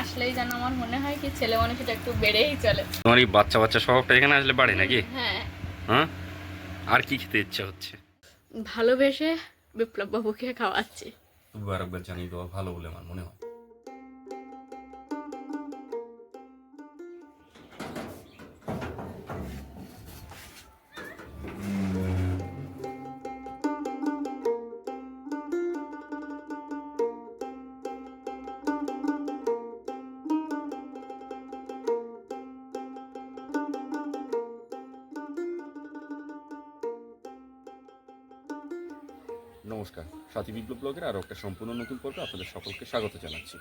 আসলেই যেন আমার মনে হয় কি ছেলে মানুষটা একটু বেড়েই চলে। তোমার এই বাচ্চা বাচ্চা স্বভাবটা এখানে আসলে বাড়ে নাকি? হ্যাঁ, হ্যাঁ, আর কি খেতে ইচ্ছা হচ্ছে? ভালোবেসে বিপ্লব বাবুকে খাওয়াচ্ছি। তবু আরেকবার জানিয়ে দেওয়া ভালো বলে আমার মনে হয়। নমস্কার, সাথী বিপ্লব ব্লগের আরও একটা সম্পূর্ণ নতুন পর্বে আপনাদের সকলকে স্বাগত জানাচ্ছি।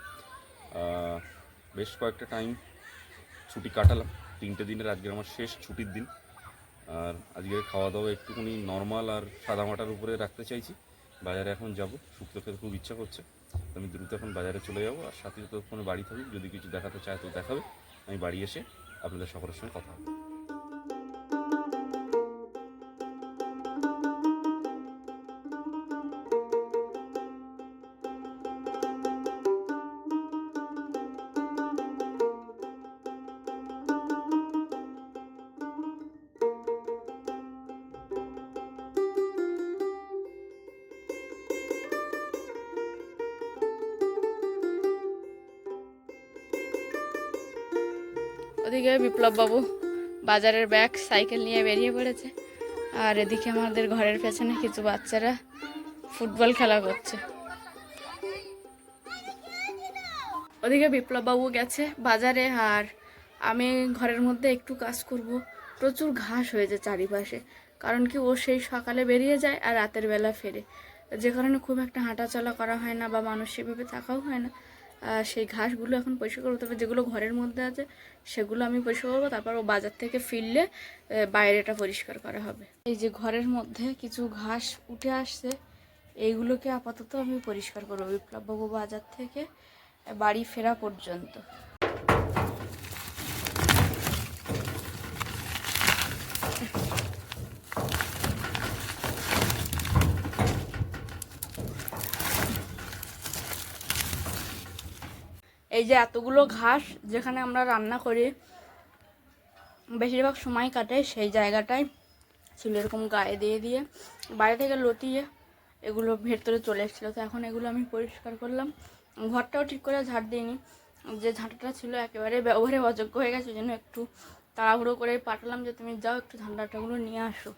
বেশ কয়েকটা টাইম ছুটি কাটালাম, 3টে দিনের আজকের আমার শেষ ছুটির দিন। আর আজকের খাওয়া দাওয়া একটুখানি নর্মাল আর সাদামাটার উপরে রাখতে চাইছি। বাজারে এখন যাব, শুক্তো খেতে খুব ইচ্ছা করছে, তো আমি দ্রুত এখন বাজারে চলে যাবো। আর সাথে ততক্ষণে বাড়ি থাকুক, যদি কিছু দেখাতে চায় তো দেখাবে। আমি বাড়ি এসে আপনাদের সকলের সঙ্গে কথা হবে। ওদিকে বিপ্লব বাবু বাজারের ব্যাগ সাইকেল নিয়ে বেরিয়ে পড়েছে, আর এদিকে আমাদের ঘরের পেছনে কিছু বাচ্চারা ফুটবল খেলা করছে। ওদিকে বিপ্লব বাবু গেছে বাজারে, আর আমি ঘরের মধ্যে একটু কাজ করব। প্রচুর ঘাস হয়েছে চারিপাশে, কারণ কি ও সেই সকালে বেরিয়ে যায় আর রাতের বেলা ফেরে, যে কারণে খুব একটা হাঁটাচলা করা হয় না বা মানুষ সেভাবে থাকাও হয় না। সেই ঘাসগুলো এখন পরিষ্কার করবো, তবে যেগুলো ঘরের মধ্যে আছে সেগুলো আমি পরিষ্কার করবো। তারপর ও বাজার থেকে ফিরলে বাইরেটা পরিষ্কার করা হবে। এই যে ঘরের মধ্যে কিছু ঘাস উঠে আসছে, এইগুলোকে আপাতত আমি পরিষ্কার করবো বিপ্লববাবু বাজার থেকে বাড়ি ফেরা পর্যন্ত। এই যে এতগুলো ঘাস যেখানে আমরা রান্না করি বেশিরভাগ সময় কাটে, সেই জায়গাটায় ছিল এরকম গায়ে দিয়ে দিয়ে বাইরে থেকে লতিয়ে এগুলো ভেতরে চলে এসেছিলো। তো এখন এগুলো আমি পরিষ্কার করলাম। ঘরটাও ঠিক করে ঝাড় দিইনি, যে ঝাঁটাটা ছিল একেবারে ব্যবহারে অযোগ্য হয়ে গেছে, ওই জন্য একটু তাড়াহুড়ো করে পাঠালাম যে তুমি যাও একটু ঝাঁটাটাগুলো নিয়ে আসো।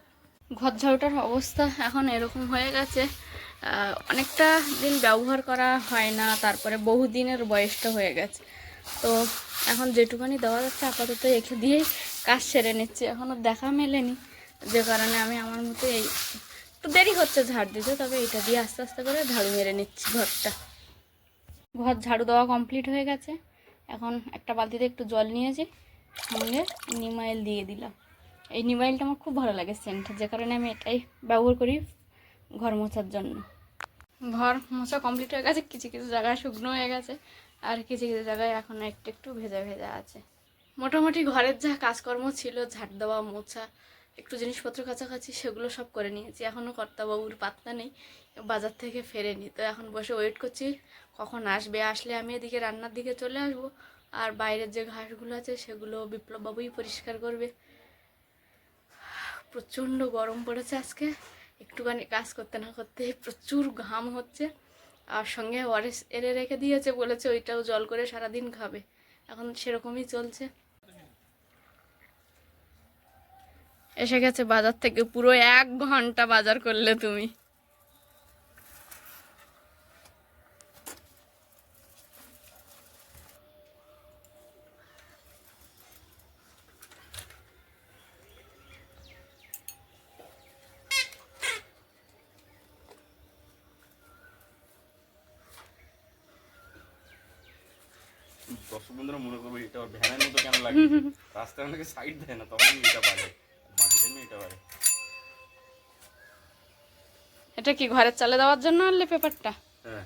ঘর ঝাড়ুটার অবস্থা এখন এরকম হয়ে গেছে, অনেকটা দিন ব্যবহার করা হয় না, তারপরে বহুদিনের বয়সটা হয়ে গেছে। তো এখন যেটুকুনি দেওয়া যাচ্ছে আপাতত একে দিয়েই কাজ সেরে নিচ্ছি। এখনও দেখা মেলেনি, যে কারণে আমি আমার মতো এই একটু দেরি হচ্ছে ঝাড় দিতে, তবে এটা দিয়ে আস্তে আস্তে করে ঝাড়ু মেরে নিচ্ছি ঘরটা। ঘর ঝাড়ু দেওয়া কমপ্লিট হয়ে গেছে। এখন একটা বালতিতে একটু জল নিয়েছি, সঙ্গে নিম অয়েল দিয়ে দিলাম। এই নিম অয়েলটা আমার খুব ভালো লাগে সেন্ট, যে কারণে আমি এটাই ব্যবহার করি ঘর মোছার জন্য। ঘর মোছা কমপ্লিট হয়ে গেছে, কিছু কিছু জায়গায় শুকনো হয়ে গেছে, আর কিছু কিছু জায়গায় এখনও একটু একটু ভেজা ভেজা আছে। মোটামুটি ঘরের যা কাজকর্ম ছিল, ঝাড় দেওয়া, মোছা, একটু জিনিসপত্র কাছাকাছি, সেগুলো সব করে নিয়েছি। এখনও কর্তাবাবুর পাত্তা নেই, বাজার থেকে ফেরেনি। তো এখন বসে ওয়েট করছি কখন আসবে, আসলে আমি এদিকে রান্নার দিকে চলে আসবো, আর বাইরের যে ঘাসগুলো আছে সেগুলো বিপ্লববাবুই পরিষ্কার করবে। প্রচণ্ড গরম পড়েছে আজকে, একটুখানি কাজ করতে না করতে প্রচুর ঘাম হচ্ছে। আর সঙ্গে ওআরএস এনে রেখে দিয়েছে, বলেছে ওইটাও জল করে সারাদিন খাবে। এখন সেরকমই চলছে। এসে গেছে বাজার থেকে, পুরো 1 ঘন্টা বাজার করলে তুমি। দর্শক বন্ধুরা মনে করবো এটা ভ্যানের মতো কেন লাগে, রাস্তায় অনেকে সাইড দেয় না, তখন এটা বাজে, মাটিতে নিয়ে এটা বাজে। এটা কি ঘরের চালে দেওয়ার জন্য আনলে পেপারটা? হ্যাঁ,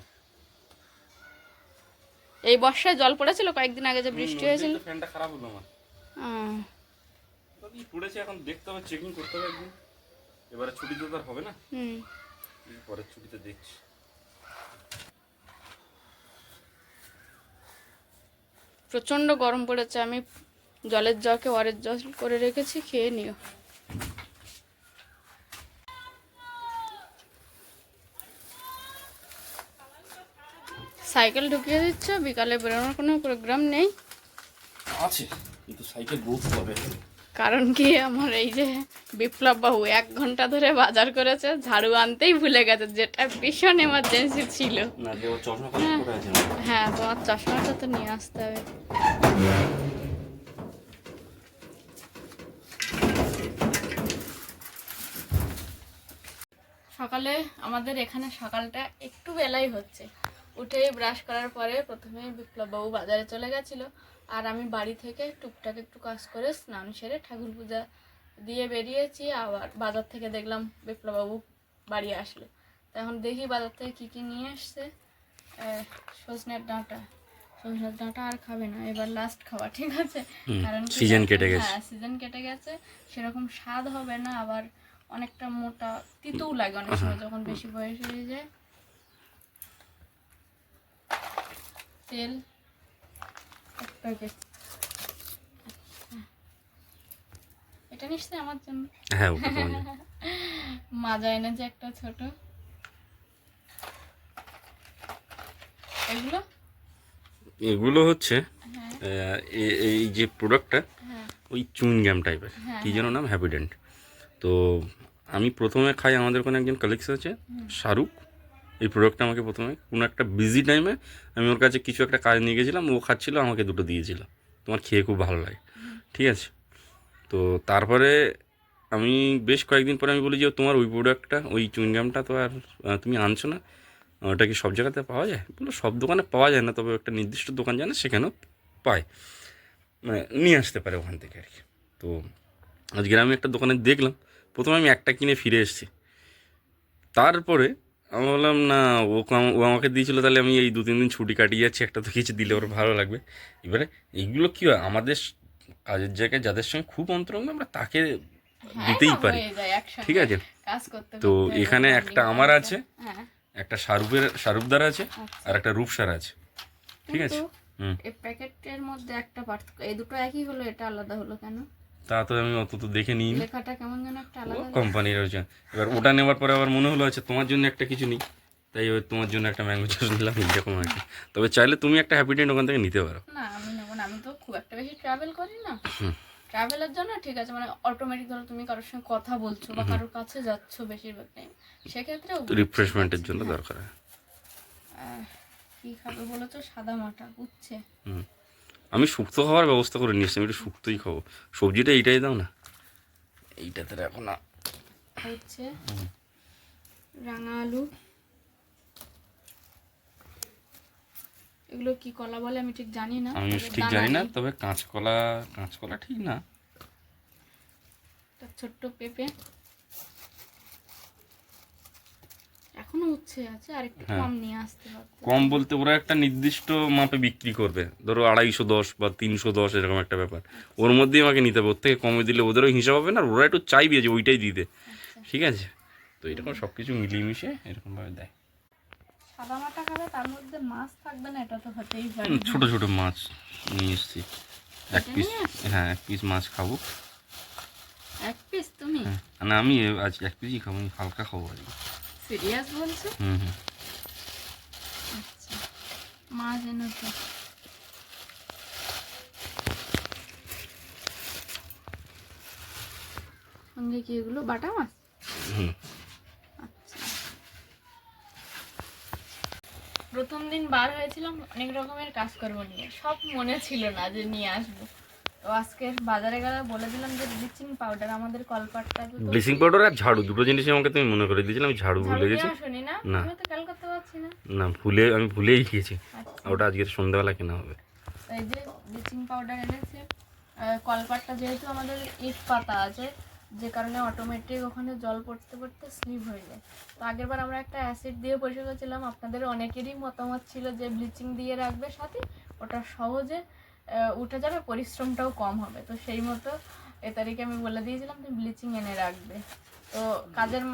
এই বর্ষায় জল পড়েছিল কয়েকদিন আগে যে বৃষ্টি হয়েছিল। ফ্যানটা খারাপ হলো আমার, পড়েছে, এখন দেখতে হবে, চেকিং করতে হবে একদিন। এবারে ছুটিতে তো আর হবে না, পরের ছুটিতে দেখছি। প্রচণ্ড গরম পড়েছে। আমি জলের জগকে অরেঞ্জ জল করে রেখেছি, খেয়ে নিও। সাইকেল ঢুকিয়ে দিচ্ছ, বিকালে বেরোনোর কোনো প্রোগ্রাম নেই? আছে, কিন্তু সাইকেল বলতে হবে। কারণ কি, আমার এই যে বিপ্লব বাবু 1 ঘন্টা ধরে বাজার করেছে, ঝাড়ু আনতেই ভুলে গেছে, যেটা ভীষণ এমার্জেন্সি ছিল। না, যে ওর চশমা করে আছে না। হ্যাঁ, তোমার চশমাটা তো নিয়ে আসতে হবে। সকালে আমাদের এখানে সকালটা একটু বেলাই হচ্ছে। উঠে ব্রাশ করার পরে প্রথমে বিপ্লববাবু বাজারে চলে গেছিলো, আর আমি বাড়ি থেকে টুকটাক একটু কাজ করে স্নান সেরে ঠাকুর পূজা দিয়ে বেরিয়েছি। আবার বাজার থেকে দেখলাম বিপ্লববাবু বাড়ি আসলো। তো এখন দেখি বাজার থেকে কী কী নিয়ে এসছে। সজনের ডাঁটা আর খাবে না, এবার লাস্ট খাওয়া, ঠিক আছে? কারণ সিজন কেটে গেছে। হ্যাঁ, সিজন কেটে গেছে, সেরকম স্বাদ হবে না, আবার অনেকটা মোটা তিতও লাগে অনেক সময় যখন বেশি বয়স হয়ে যায়। তেল 1 প্যাকেট, এটা নিশ্চয়ই আমার জন্য। হ্যাঁ, ওটা তোমার জন্য। মাজা এনেছে একটা ছোট। এগুলো হচ্ছে এই যে প্রোডাক্টটা, ওই চুইংগাম টাইপের, কী যেন নাম, হ্যাপিডেন্ট। তো আমি প্রথমে খাই, আমাদের ওখানে একজন কালেক্স আছে শাহরুখ, এই প্রোডাক্টটা আমাকে প্রথমে কোনো একটা বিজি টাইমে আমি ওর কাছে কিছু একটা কাজ নিয়ে গেছিলাম, ও খাচ্ছিল, আমাকে 2টো দিয়েছিল। তোমার খেয়ে খুব ভালো লাগে, ঠিক আছে? তো তারপরে আমি বেশ কয়েকদিন পরে আমি বলি যে তোমার ওই প্রোডাক্টটা, ওই চুইংগামটা তো আর তুমি আনছো না, ওটা কি সব জায়গাতে পাওয়া যায়? বললো সব দোকানে পাওয়া যায় না, তবে একটা নির্দিষ্ট দোকান জানে, সেখানেও পায়, মানে নিয়ে আসতে পারে ওখান থেকে আর কি। তো আজকে আমি একটা দোকানে দেখলাম, প্রথমে আমি একটা কিনে ফিরে এসেছি। তারপরে আমি বললাম না, ও আমাকে দিয়েছিল, তাহলে আমি এই 2-3 দিন ছুটি কাটিয়ে যাচ্ছি, একটা তো কিছু দিলে ওর ভালো লাগবে। এবারে এইগুলো কী হয়, আমাদের কাজের জায়গায় যাদের সঙ্গে খুব অন্তরঙ্গ, আমরা তাকে দিতেই পারি, ঠিক আছে? তো এখানে একটা আমার আছে, একটা শাহরুখদার আছে, আর একটা রূপসার আছে, ঠিক আছে? এই প্যাকেটের মধ্যে একটা পার্থক্য, এই দুটো একই হলো, এটা আলাদা হলো কেন? তা তো আমি অত তো দেখে নিই, লেখাটা কেমন যেন একটা আলাদা কোম্পানির হয়েছে। এবার ওটা নেওয়ার পরে আবার মনে হলো আছে তোমার জন্য একটা কিছু নিই, তাই এবার তোমার জন্য একটা ম্যাঙ্গো জুস নিলাম, এইরকম আর কি। তবে চাইলে তুমি একটা হ্যাপিডেন্ট ওখান থেকে নিতে পারো। না, আমি নেবো না, আমি তো খুব একটা বেশি ট্রাভেল করি না। ট্রাভেলের জন্য ঠিক আছে, মানে অটোমেটিক ধরো তুমি কারোর সঙ্গে কথা বলছো বা কারোর কাছে যাচ্ছ বেশিরভাগ টাইম, সেক্ষেত্রে রিফ্রেশমেন্টের জন্য দরকার হয়। কি খাবে বলেছো? সাদা মাটা, উচ্ছে। আমি শুক্তো খাওয়ার ব্যবস্থা করে নিয়েছি, আমি একটু শুক্তোই খাবো। সবজিটা এইটাই দাও না, এইটাতে রাখো না। হচ্ছে রাঙা আলু, এগুলো কি কলা বলে আমি ঠিক জানি না, আমি ঠিক জানি না, তবে কাঁচকলা ঠিক না। একটা ছোট্ট পেঁপে, এখনো উচ্ছে আছে, আর একটু কম নিয়ে আসতে হবে। কম বলতে ওরা একটা নির্দিষ্ট মাপে বিক্রি করবে, ধরো 250 বা 310 এরকম একটা ব্যাপার, ওর মধ্যেই আমাকে নিতে হবে। ওর থেকে কমে দিলে ওদেরও হিসাব হবে না, ওরা একটু চাইবে যে ওইটাই দিতে, ঠিক আছে? তো এরকম সব কিছু মিলিয়ে মিশিয়ে এরকমভাবে দেয়। সাদা মাটা খাবে, তার মধ্যে মাছ থাকবে না, এটা তো হতেই পারে। ছোট ছোট মাছ নিয়ে এসেছি, 1 পিস। হ্যাঁ, 1 পিস মাছ খাবো। 1 পিস তুমি? না, আমি আজ 1 পিসই খাবো, আমি হালকা খাবো আর কি। সিরিয়াস বলছো? আচ্ছা, মাছ এনো তো। সঙ্গে কি এগুলো বাটা মাছ? আচ্ছা, প্রথম দিন বার হয়েছিলাম অনেক রকমের কাজকর্ম নিয়ে, সব মনে ছিল না যে নিয়ে আসবো। তো আজকে বাজারে গেলে বলে দিলাম যে ব্লিচিং পাউডার, আমাদের কলপাটটা, ব্লিচিং পাউডার আর ঝাড়ু, দুটো জিনিস আমাকে তুমি মনে করে দিয়েছিলাম, আমি ঝাড়ু ভুলে গেছি। শুনি না, আমি তো খেয়াল করতে পারছি না। না, আমি ভুলেই গিয়েছি, ওটা আজকে সন্ধ্যাবেলা কেনা হবে। এই যে ব্লিচিং পাউডার এনেছে, কলপাটটা যেহেতু আমাদের ইট পাতা আছে, যে কারণে অটোমেটিক ওখানে জল পড়তে পড়তে স্লিপ হয়ে যায়। তো আগেরবার আমরা একটা অ্যাসিড দিয়ে পরিষ্কার করেছিলাম, আপনাদের অনেকেরই মতামত ছিল যে ব্লিচিং দিয়ে রাখবে সাথে, ওটা সহজে উঠে যাবে, পরিশ্রমটাও কম হবে। তো সেই মতো এ তারিখে আমি বলে দিয়েছিলাম যে ব্লিচিং এনে রাখবে। তো কাজের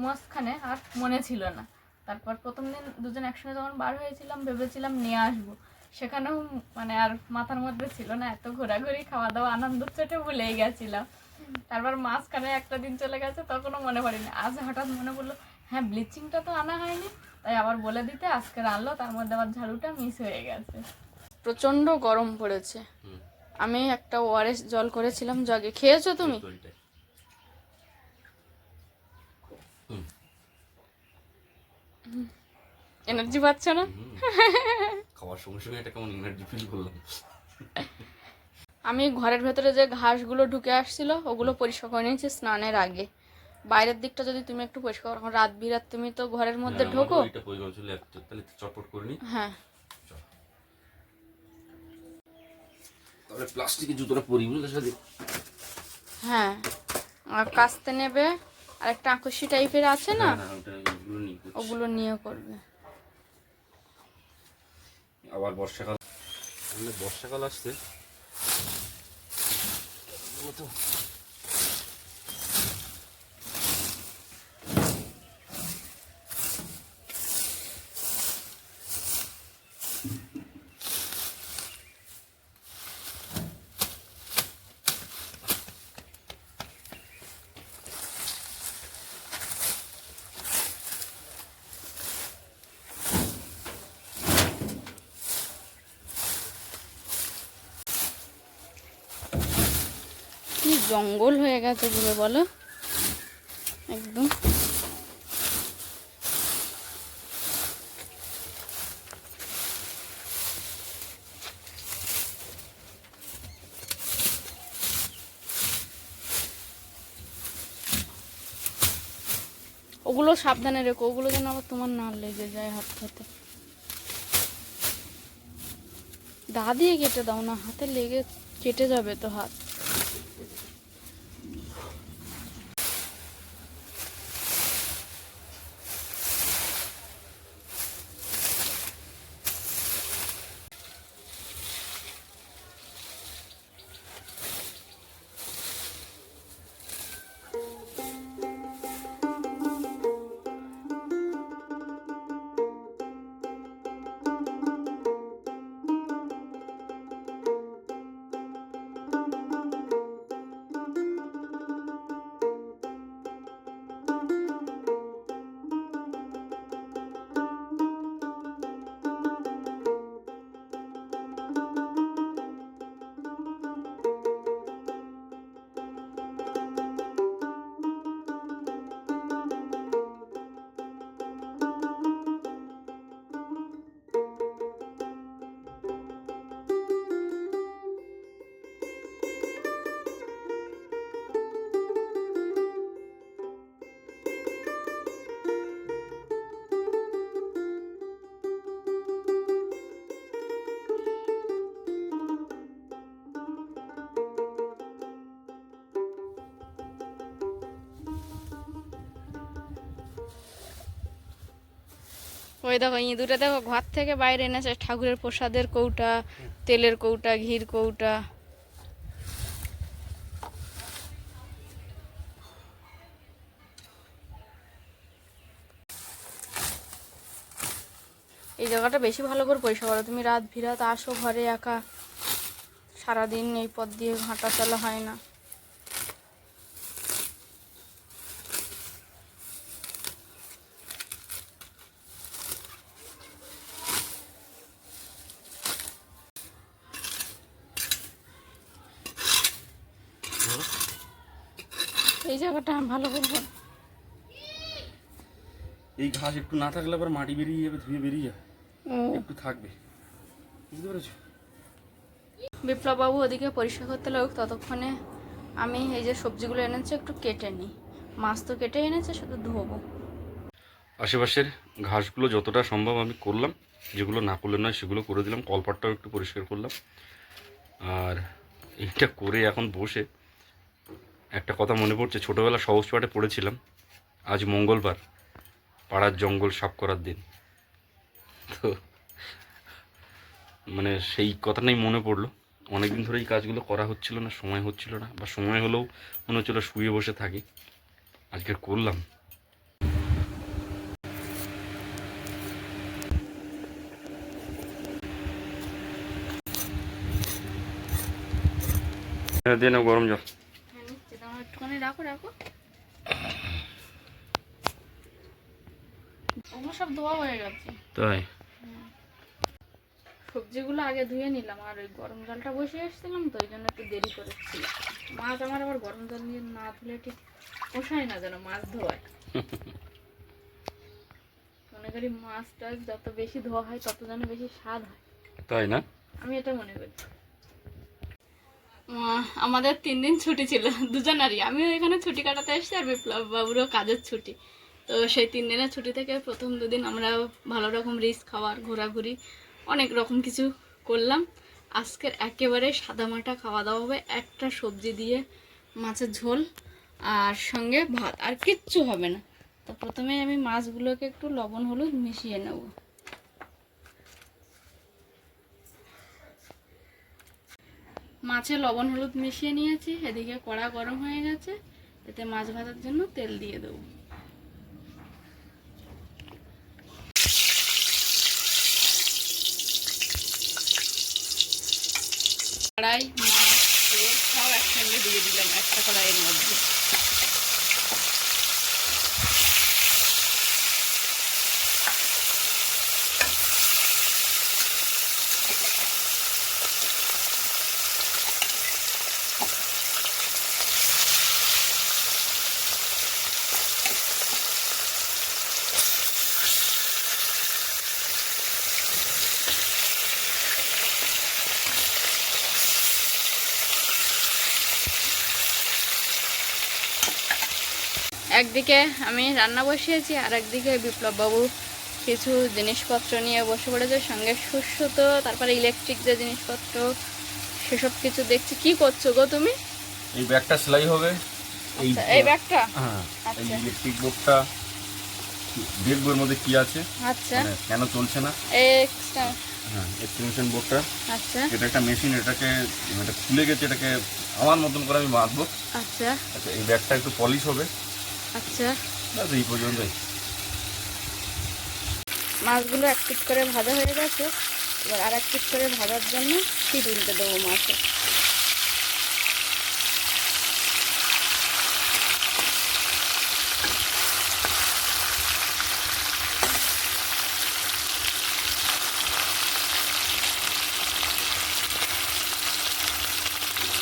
মাঝখানে আর মনে ছিল না। তারপর প্রথম দিন দুজন একসঙ্গে যখন বার হয়েছিলাম, ভেবেছিলাম নিয়ে আসবো, সেখানেও মানে আর মাথার মধ্যে ছিল না, এত ঘোরাঘুরি খাওয়া দাওয়া আনন্দ চোটে ভুলেই গেছিলাম। তারপর মাঝখানে একটা দিন চলে গেছে, তখনও মনে পড়েনি। আজ হঠাৎ মনে পড়লো হ্যাঁ ব্লিচিংটা তো আনা হয়নি, তাই আবার বলে দিতে আজকে আনলো, তার মধ্যে আবার ঝাড়ুটা মিস হয়ে গেছে। প্রচন্ড গরম পড়েছে। আমি একটা ওআরএস জল করেছিলাম জগে, খেয়েছো তুমি? এনার্জি পাচ্ছ না? খাওয়ার সঙ্গে সঙ্গে একটা কেমন এনার্জি ফিল করলাম। আমি ঘরের ভেতরে যে ঘাসগুলো ঢুকে আসছিল ওগুলো পরিষ্কার করে নিয়েছি স্নানের আগে। বাইরের দিকটা যদি তুমি একটু পরিষ্কার করো, রাত বিরাত তুমি তো ঘরের মধ্যে ঢোকো। এটা পরিমাণ চলে আসছে, তাহলে চটপট করে নি। হ্যাঁ, তাহলে প্লাস্টিকের জুতোটা পরি বুঝলে সাথে। হ্যাঁ, আর কাস্তে নেবে, আর একটা আকুশি টাইপের আছে না, ওগুলো নিয়ে করবে। আবার বর্ষাকাল, বর্ষাকাল আসছে তো কি জঙ্গল হয়ে গেছে পুরো, বলো একদম। ওগুলো সাবধানে রেখো, ওগুলো যেন আবার তোমার না লেগে যায় হাত হাতে। দা দিয়ে কেটে দাও না, হাতে লেগে কেটে যাবে তো হাত। ওই দেখো ইঁদুরে, দেখো ঘর থেকে বাইরে এনেছে ঠাকুরের প্রসাদের কৌটা, তেলের কৌটা, ঘির কৌটা। এই জায়গাটা বেশি ভালো করে পরিষ্কার করো। তুমি রাত বিরাত আসো ঘরে একা, সারাদিন এই পথ দিয়ে হাঁটা চলা হয় না। এই জায়গাটা ভালো করবো। এই ঘাস একটু না থাকলে আবার মাটি বেরিয়ে যাবে, ধুয়ে বেরিয়ে যাবে, একটু থাকবে, বুঝতে পেরেছো? বিপ্লব বাবু ওদিকে পরিষ্কার করতে লাগুক, ততক্ষণে আমি এই যে সবজিগুলো এনেছি একটু কেটে নিই। মাছ তো কেটে এনেছে, শুধু ধোবো। আশেপাশের ঘাসগুলো যতটা সম্ভব আমি করলাম, যেগুলো না করলে নয় সেগুলো করে দিলাম। কলপাটটাও একটু পরিষ্কার করলাম। আর এইটা করে এখন বসে একটা কথা মনে পড়ছে, ছোটোবেলা সহজ পাঠে পড়েছিলাম, আজ মঙ্গলবার, পাড়ার জঙ্গল সাফ করার দিন। তো মানে সেই কথাটাই মনে পড়লো। অনেকদিন ধরে এই কাজগুলো করা হচ্ছিল না, সময় হচ্ছিল না, বা সময় হলেও মনে হচ্ছিলো শুয়ে বসে থাকি, আজকে করলাম। দিয়ে নাও গরম জল। হ্যাঁ নিচ্ছি, তোমার একটুখানি রাখো রাখো। ওগুলো সব ধোয়া হয়ে গেছে। তাই সবজিগুলো আগে ধুয়ে নিলাম, আর ওই গরম জলটা বসিয়ে এসেছিলাম তো ওই জন্য একটু দেরি করেছি। মাছ আমার আবার গরম জল দিয়ে না ধুলে ঠিক পোষায় না যেন মাছ ধোয়ায়। মনে করি মাছ টাছ যত বেশি ধোয়া হয় তত যেন বেশি স্বাদ হয়, তাই না? আমি এটা মনে করি। আমাদের 3 দিন ছুটি ছিল দুজনারই, আমিও এখানে ছুটি কাটাতে এসেছি আর বিপ্লব বাবুরও কাজের ছুটি। তো সেই 3 দিনের ছুটি থেকে প্রথম 2 দিন আমরা ভালো রকম রিচ খাবার, ঘোরাঘুরি, অনেক রকম কিছু করলাম। আজকের একেবারে সাদামাটা খাওয়া দাওয়া হবে, একটা সবজি দিয়ে মাছের ঝোল আর সঙ্গে ভাত, আর কিচ্ছু হবে না। তো প্রথমে আমি মাছগুলোকে একটু লবণ হলুদ মিশিয়ে নেব। মাছে লবণ হলুদ মিশিয়ে নিয়েছি, এদিকে কড়া গরম হয়ে গেছে, এতে মাছ ভাজার জন্য তেল দিয়ে দেবো। কড়াই, মাছ, তেল সব একসঙ্গে দিয়ে দিলাম একটা কড়াইয়ের মধ্যে। একদিকে আমি রান্না বসিয়েছি আর একদিকে বিপ্লব বাবু কিছু জিনিসপত্র নিয়ে বসে পড়েছে, সঙ্গে সুস্থ, তারপরে ইলেকট্রিক যে জিনিসপত্র সেসব কিছু দেখছি। কি করছো গো তুমি? এই ব্যাগটা সেলাই হবে। এই ব্যাগটা? হ্যাঁ, এই আচ্ছা ইলেকট্রিক বোর্ডটা দেখবো এর মধ্যে কি আছে, আচ্ছা, কেন চলছে না। এক্সট্রা, হ্যাঁ, এক্সটেনশন বোর্ডটা। আচ্ছা এটা একটা মেশিন, এটাকে এটা খুলে গেছে, এটাকে আমার মতন করে আমি বাঁধবো। আচ্ছা আচ্ছা, এই ব্যাগটা একটু পলিশ হবে। আচ্ছা, ব্যাস এই পর্যন্তই। মাছগুলো এক পিট করে ভাজা হয়ে গেছে, এবার আর এক পিট করে ভাজার জন্য কি তুলতে দেবো মাছে।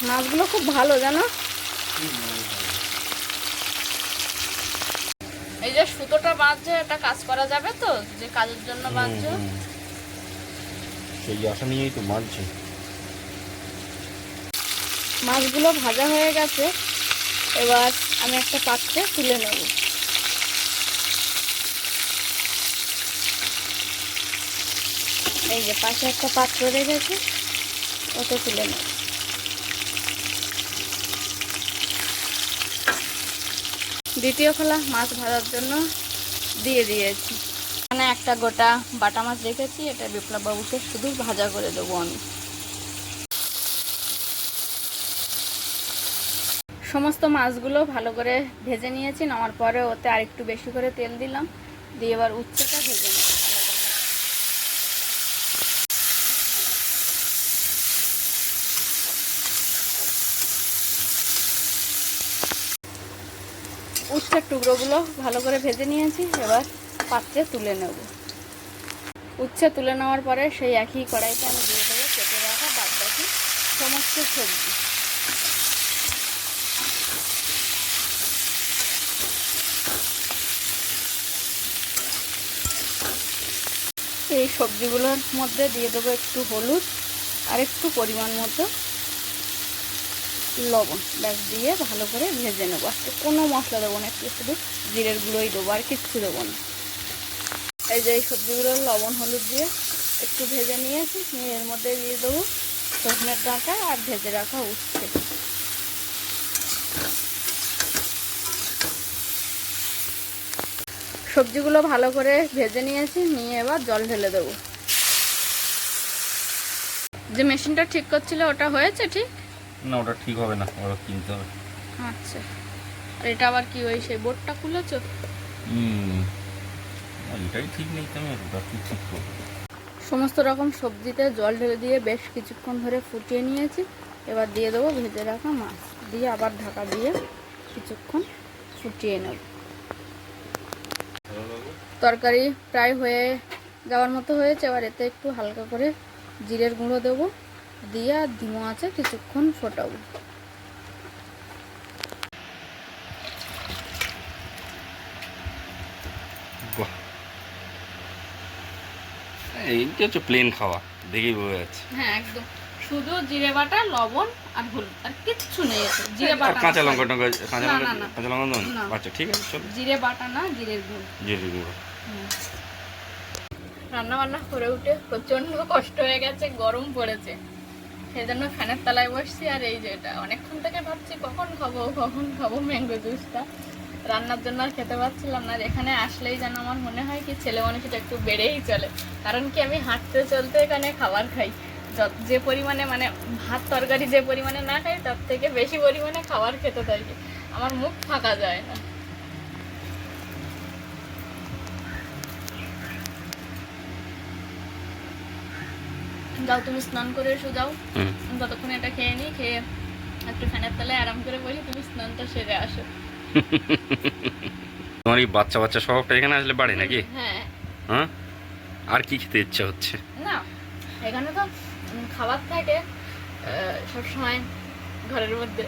মাছগুলো খুব ভালো জানো, এই যে সুতোটা বাঁধছে এটা কাজ করা যাবে তো, যে কাজের জন্য বাঁধছো। সেই আশা নিয়েই তো মানছি। মাছগুলো ভাজা হয়ে গেছে, এবার আমি একটা পাত্রে তুলে নেব। এই যে পাশে একটা পাত্র রেখেছি, ওতে তুলে নেব। দ্বিতীয় খোলা মাছ ভাজার জন্য দিয়ে দিয়েছি। এখানে একটা গোটা বাটা মাছ রেখেছি, এটা বিপ্লব বাবুকে শুধু ভাজা করে দেবো আমি। সমস্ত মাছগুলো ভালো করে ভেজে নিয়েছি, নামার পরে ওতে আরেকটু বেশি করে তেল দিলাম, দিয়ে এবার উচ্ছেটা ভেজে নেব। উচ্ছের টুকরোগুলো ভালো করে ভেজে নিয়েছি, এবার পাত্রে তুলে নেব। উচ্ছে তুলে নেওয়ার পরে সেই একই কড়াইতে আমি দিয়ে দেবো কেটে রাখা বাদবাকি সমস্ত সবজি। এই সবজিগুলোর মধ্যে দিয়ে দেবো একটু হলুদ আর একটু পরিমাণ মতো লবণ, ব্যাস দিয়ে ভালো করে ভেজে নেবো। আজকে কোনো মশলা দেবো না, একটু শুধু জিরের গুঁড়োই দেবো, আর কিচ্ছু দেবো না। এই যে এই সবজিগুলো লবণ হলুদ দিয়ে একটু ভেজে নিয়েছি, নিয়ে এর মধ্যে দিয়ে দেবো সজনের ডাঁটা আর ভেজে রাখা উচ্ছে। সবজিগুলো ভালো করে ভেজে নিয়েছি, নিয়ে এবার জল ঢেলে দেবো। যে মেশিনটা ঠিক করছিল ওটা হয়েছে ঠিক? না, ওটা ঠিক হবে না, ওটা কিনতে হবে। আচ্ছা, আর এটা আবার কি ওই সেই বোর্ডটা খুলেছো? এটাই ঠিক নেই, আমি ওটা ঠিক করবো। সমস্ত রকম সবজিতে জল ঢেলে দিয়ে বেশ কিছুক্ষণ ধরে ফুটিয়ে নিয়েছি, এবার দিয়ে দেবো ভেজে রাখা মাছ, দিয়ে আবার ঢাকা দিয়ে কিছুক্ষণ ফুটিয়ে নেব। তরকারি প্রায় হয়ে যাওয়ার মতো হয়েছে। এবার এতে একটু হালকা করে জিরের গুঁড়ো দেবো, দিয়ে আর ধীমো আছে কিছুক্ষণ ফোটাবো। এইটা হচ্ছে প্লেন খাওয়া, দেখেই বোঝা যাচ্ছে। হ্যাঁ একদম, শুধু জিরে বাটা, লবণ আর হলুদ, আর কিচ্ছু নেই এতে। জিরে আর বাটা কাঁচা না, লঙ্কা টঙ্কা, কাঁচা না, লঙ্কা, না, না। কাঁচা লঙ্কা দেন? না। আচ্ছা ঠিক আছে, চলো। জিরে বাটা না, জিরের গুঁড়ো। জিরে গুঁড়ো। রান্না বান্না করে উঠে প্রচন্ড কষ্ট হয়ে গেছে, গরম পড়েছে, সেই জন্য ফ্যানের তলায় বসছি। আর এই যে এটা অনেকক্ষণ থেকে ভাবছি কখন খাবো ম্যাঙ্গো জুসটা। রান্নার জন্য আর খেতে পারছিলাম না। আর এখানে আসলেই যেন আমার মনে হয় কি ছেলে মানুষটা একটু বেড়েই চলে। কারণ কি আমি হাঁটতে চলতে এখানে খাবার খাই, যে পরিমাণে মানে ভাত তরকারি যে পরিমাণে না খাই তার থেকে বেশি পরিমাণে খাবার খেতে থাকি, আমার মুখ ফাঁকা যায় না। যাও তুমি স্নান করে এসো, যাও। ততক্ষণ এটা খেয়ে নিই, খেয়ে একটু ফ্যানের তলায় আরাম করে বলি, তুমি স্নানটা সেরে আসো। তোমার এই বাচ্চা বাচ্চা স্বভাবটা এখানে আসলে বাড়ে নাকি? হ্যাঁ। হ্যাঁ, আর কি খেতে ইচ্ছা হচ্ছে? না, এখানে তো খাবার থাকে সবসময় ঘরের মধ্যে,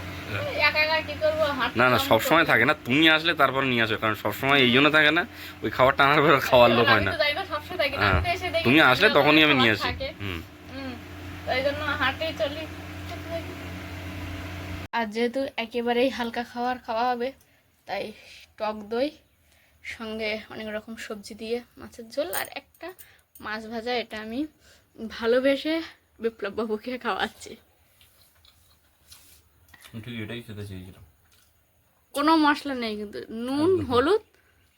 একা একা কি করবো, হাঁটতে। না না, সব সময় থাকে না, তুমি আসলে তারপর নিয়ে আসো, কারণ সব সময় এই জন্য থাকে না, ওই খাবারটা আনার পর খাওয়ার লোক হয় না। সবসময় থাকি না, হ্যাঁ, আমি এসে দেখি তুমি আসলে তখনই আমি নিয়ে আসি। থাকে। তাই জন্য হাঁটেই চলি। আর যেহেতু একেবারেই হালকা খাওয়া হবে, তাই টক দই সঙ্গে অনেক রকম সবজি দিয়ে মাছের ঝোল আর একটা মাছ ভাজা, এটা আমি ভালোবেসে বিপ্লব বাবুকে খাওয়াচ্ছি। ঠিক এটাই খেতে চেয়েছিলাম। কোনো মশলা নেই কিন্তু, নুন হলুদ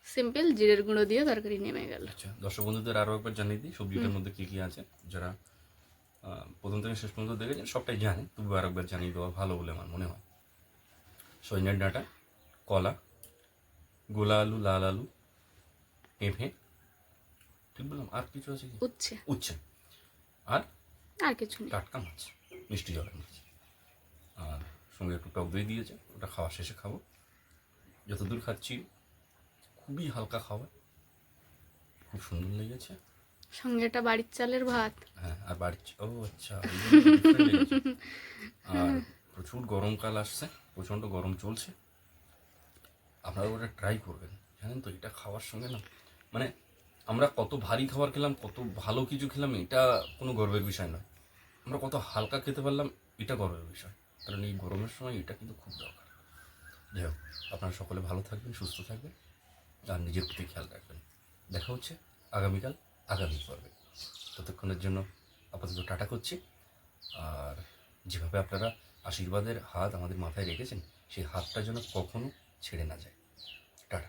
সিম্পল জিরের গুঁড়ো দিয়ে তরকারি নেমে গেল। আচ্ছা, দর্শক বন্ধুদের আরও একবার জানিয়ে দিই সবজিটার মধ্যে কী কী আছে। যারা প্রথম থেকে শেষ পর্যন্ত দেখেছেন সবটাই জানে, তবু আর একবার জানিয়ে দেওয়া ভালো বলে আমার মনে হয়। সজনের ডাঁটা, কলা, গোলা আলু, লাল আলু, পেঁপে, ঠিক বললাম? আর কিছু আছে কি? উচ্ছে আর কিছু নেই, টাটকা মাছ, মিষ্টি জলের মাছ, আর সঙ্গে একটু টক দই দিয়েছে, ওটা খাওয়া শেষে খাবো। যতদূর খাচ্ছি খুবই হালকা খাবার, খুব সুন্দর লেগেছে। সঙ্গে এটা বাড়ির চালের ভাত। হ্যাঁ, আর বাড়ির আচ্ছা, আর প্রচুর গরমকাল আসছে, প্রচণ্ড গরম চলছে। আপনারা ওটা ট্রাই করবেন, জানেন তো এটা খাওয়ার সঙ্গে না, মানে আমরা কত ভারী খাবার খেলাম, কত ভালো কিছু খেলাম, এটা কোনো গর্বের বিষয় নয়। আমরা কত হালকা খেতে পারলাম, এটা গর্বের বিষয়। কারণ এই গরমের সময় এটা কিন্তু খুব দরকার। যাই হোক, আপনারা সকলে ভালো থাকবেন, সুস্থ থাকবেন, আর নিজের প্রতি খেয়াল রাখবেন। দেখা হচ্ছে আগামীকাল আগামী পর্বে। ততক্ষণের জন্য আপাতত টাটা করছি। আর যেভাবে আপনারা আশীর্বাদের হাত আমাদের মাথায় রেখেছেন, সেই হাতটা যেন কখনো ছেড়ে না যায়। টাটা।